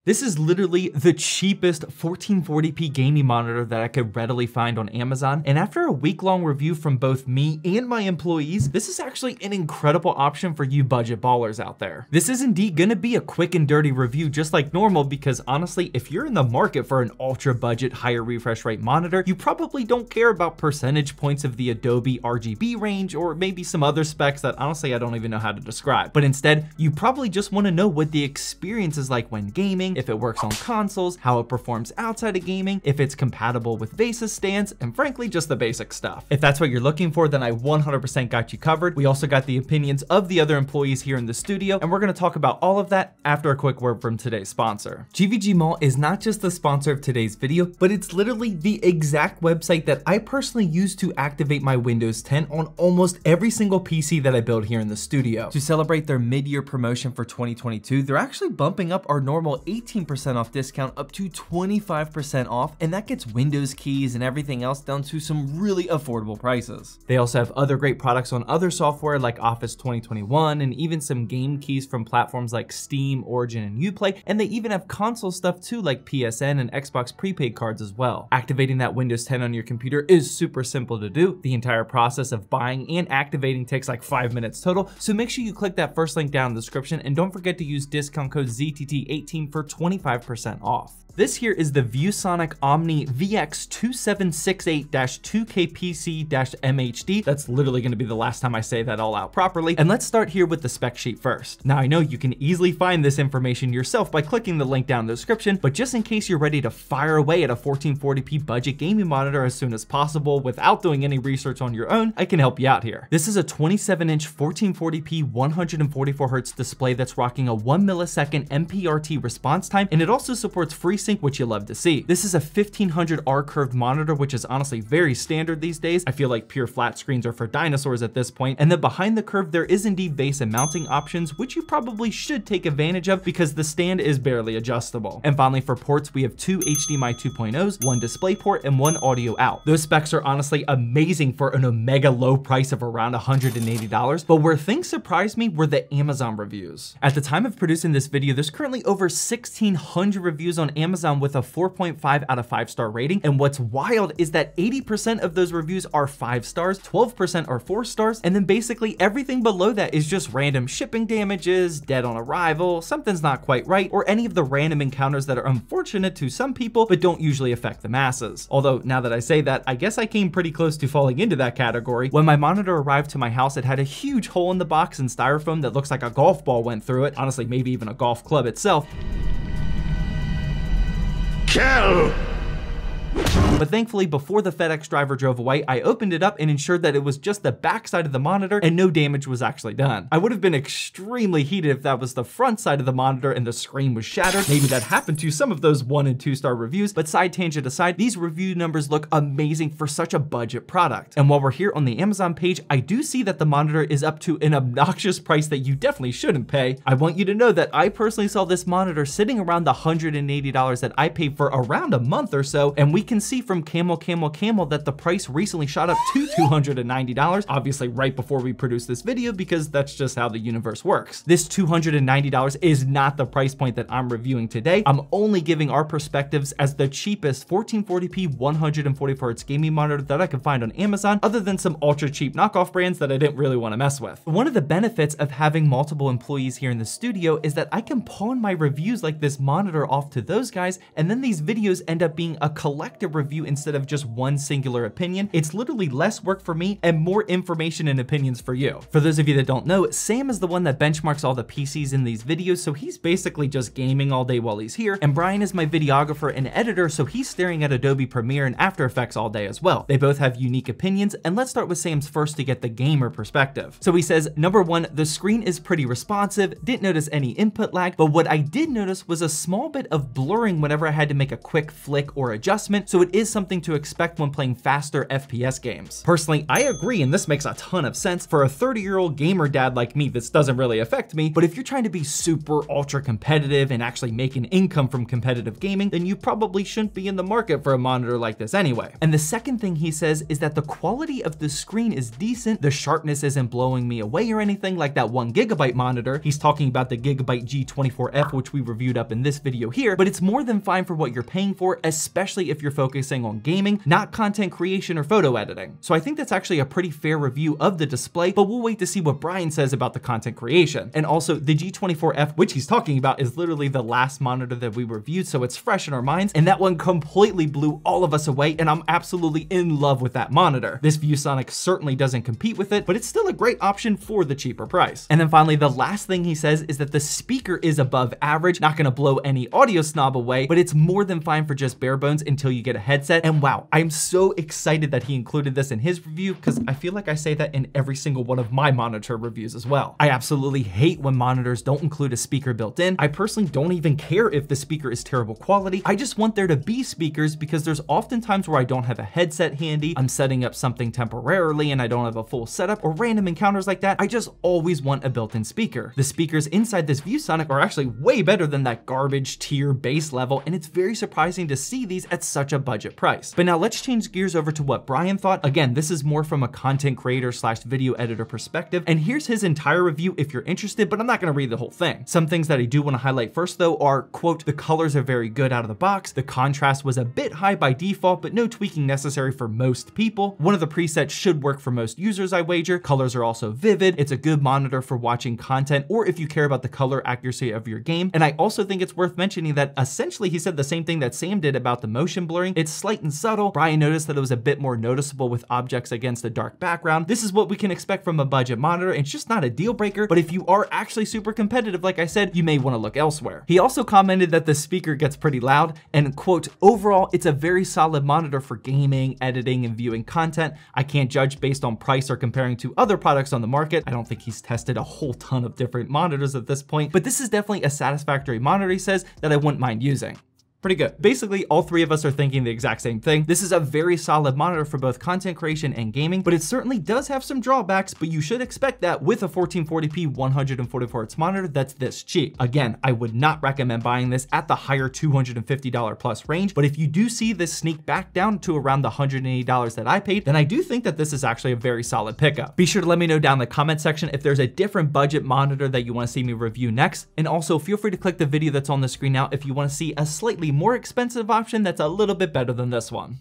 This is literally the cheapest 1440p gaming monitor that I could readily find on Amazon, and after a week-long review from both me and my employees, this is actually an incredible option for you budget ballers out there. This is indeed gonna be a quick and dirty review just like normal, because honestly, if you're in the market for an ultra budget, higher refresh rate monitor, you probably don't care about percentage points of the Adobe RGB range, or maybe some other specs that honestly I don't even know how to describe. But instead, you probably just wanna know what the experience is like when gaming, if it works on consoles, how it performs outside of gaming, if it's compatible with VESA stands, and frankly, just the basic stuff. If that's what you're looking for, then I 100% got you covered. We also got the opinions of the other employees here in the studio, and we're gonna talk about all of that after a quick word from today's sponsor. GVG Mall is not just the sponsor of today's video, but it's literally the exact website that I personally use to activate my Windows 10 on almost every single PC that I build here in the studio. To celebrate their mid-year promotion for 2022, they're actually bumping up our normal 18% off discount up to 25% off, and that gets Windows keys and everything else down to some really affordable prices. They also have other great products on other software like Office 2021, and even some game keys from platforms like Steam, Origin, and Uplay, and they even have console stuff too, like PSN and Xbox prepaid cards as well. Activating that Windows 10 on your computer is super simple to do. The entire process of buying and activating takes like 5 minutes total, so make sure you click that first link down in the description, and don't forget to use discount code ZTT18 for 25% off. This here is the ViewSonic Omni VX2768-2KPC-MHD. That's literally gonna be the last time I say that all out properly. And let's start here with the spec sheet first. Now I know you can easily find this information yourself by clicking the link down in the description, but just in case you're ready to fire away at a 1440p budget gaming monitor as soon as possible without doing any research on your own, I can help you out here. This is a 27-inch 1440p 144Hz display that's rocking a 1 millisecond MPRT response time, and it also supports FreeSync, which you love to see. This is a 1500R curved monitor, which is honestly very standard these days. I feel like pure flat screens are for dinosaurs at this point. And then behind the curve, there is indeed VESA mounting options, which you probably should take advantage of because the stand is barely adjustable. And finally, for ports, we have 2 HDMI 2.0s, 1 DisplayPort, and 1 audio out. Those specs are honestly amazing for an omega low price of around $180, but where things surprised me were the Amazon reviews. At the time of producing this video, there's currently over 1,600 reviews on Amazon with a 4.5 out of 5-star rating. And what's wild is that 80% of those reviews are 5 stars, 12% are 4 stars, and then basically everything below that is just random shipping damages, dead on arrival, something's not quite right, or any of the random encounters that are unfortunate to some people but don't usually affect the masses. Although now that I say that, I guess I came pretty close to falling into that category. When my monitor arrived to my house, it had a huge hole in the box and styrofoam that looks like a golf ball went through it. Honestly, maybe even a golf club itself. Kill! But thankfully, before the FedEx driver drove away, I opened it up and ensured that it was just the back side of the monitor and no damage was actually done. I would have been extremely heated if that was the front side of the monitor and the screen was shattered. Maybe that happened to some of those 1 and 2 star reviews, but side tangent aside, these review numbers look amazing for such a budget product. And while we're here on the Amazon page, I do see that the monitor is up to an obnoxious price that you definitely shouldn't pay. I want you to know that I personally saw this monitor sitting around the $180 that I paid for around a month or so, and we can see from Camel that the price recently shot up to $290, obviously right before we produce this video, because that's just how the universe works. This $290 is not the price point that I'm reviewing today. I'm only giving our perspectives as the cheapest 1440p 144Hz gaming monitor that I could find on Amazon, other than some ultra cheap knockoff brands that I didn't really want to mess with. One of the benefits of having multiple employees here in the studio is that I can pawn my reviews like this monitor off to those guys, and then these videos end up being a collective review instead of just one singular opinion. It's literally less work for me and more information and opinions for you. For those of you that don't know, Sam is the one that benchmarks all the PCs in these videos, so he's basically just gaming all day while he's here, and Brian is my videographer and editor, so he's staring at Adobe Premiere and After Effects all day as well. They both have unique opinions, and let's start with Sam's first to get the gamer perspective. So he says, number 1, the screen is pretty responsive, didn't notice any input lag, but what I did notice was a small bit of blurring whenever I had to make a quick flick or adjustment, so it is something to expect when playing faster FPS games. Personally, I agree, and this makes a ton of sense. For a 30-year-old gamer dad like me, this doesn't really affect me, but if you're trying to be super ultra competitive and actually make an income from competitive gaming, then you probably shouldn't be in the market for a monitor like this anyway. And the second thing he says is that the quality of the screen is decent. The sharpness isn't blowing me away or anything like that 1GB monitor. He's talking about the Gigabyte G24F, which we reviewed up in this video here, but it's more than fine for what you're paying for, especially if you're focusing on gaming, not content creation or photo editing. So I think that's actually a pretty fair review of the display, but we'll wait to see what Brian says about the content creation. And also the G24F, which he's talking about, is literally the last monitor that we reviewed, so it's fresh in our minds, and that one completely blew all of us away, and I'm absolutely in love with that monitor. This ViewSonic certainly doesn't compete with it, but it's still a great option for the cheaper price. And then finally, the last thing he says is that the speaker is above average, not gonna blow any audio snob away, but it's more than fine for just bare bones until you get a headset. And wow, I'm so excited that he included this in his review, because I feel like I say that in every single one of my monitor reviews as well. I absolutely hate when monitors don't include a speaker built in. I personally don't even care if the speaker is terrible quality. I just want there to be speakers, because there's often times where I don't have a headset handy, I'm setting up something temporarily and I don't have a full setup, or random encounters like that. I just always want a built-in speaker. The speakers inside this ViewSonic are actually way better than that garbage tier base level, and it's very surprising to see these at such a budget price. But now let's change gears over to what Brian thought. Again, this is more from a content creator / video editor perspective, and here's his entire review if you're interested, but I'm not gonna read the whole thing. Some things that I do wanna highlight first though are, quote, the colors are very good out of the box. The contrast was a bit high by default, but no tweaking necessary for most people. One of the presets should work for most users, I wager. Colors are also vivid. It's a good monitor for watching content, or if you care about the color accuracy of your game. And I also think it's worth mentioning that essentially he said the same thing that Sam did about the motion blurring. It's slight and subtle. Brian noticed that it was a bit more noticeable with objects against a dark background. This is what we can expect from a budget monitor. It's just not a deal breaker, but if you are actually super competitive, like I said, you may want to look elsewhere. He also commented that the speaker gets pretty loud, and quote, overall, it's a very solid monitor for gaming, editing, and viewing content. I can't judge based on price or comparing to other products on the market. I don't think he's tested a whole ton of different monitors at this point, but this is definitely a satisfactory monitor, he says, that I wouldn't mind using. Pretty good. Basically, all three of us are thinking the exact same thing. This is a very solid monitor for both content creation and gaming, but it certainly does have some drawbacks, but you should expect that with a 1440p 144Hz monitor that's this cheap. Again, I would not recommend buying this at the higher $250 plus range, but if you do see this sneak back down to around the $180 that I paid, then I do think that this is actually a very solid pickup. Be sure to let me know down in the comment section if there's a different budget monitor that you want to see me review next, and also feel free to click the video that's on the screen now if you want to see a slightly more expensive option that's a little bit better than this one.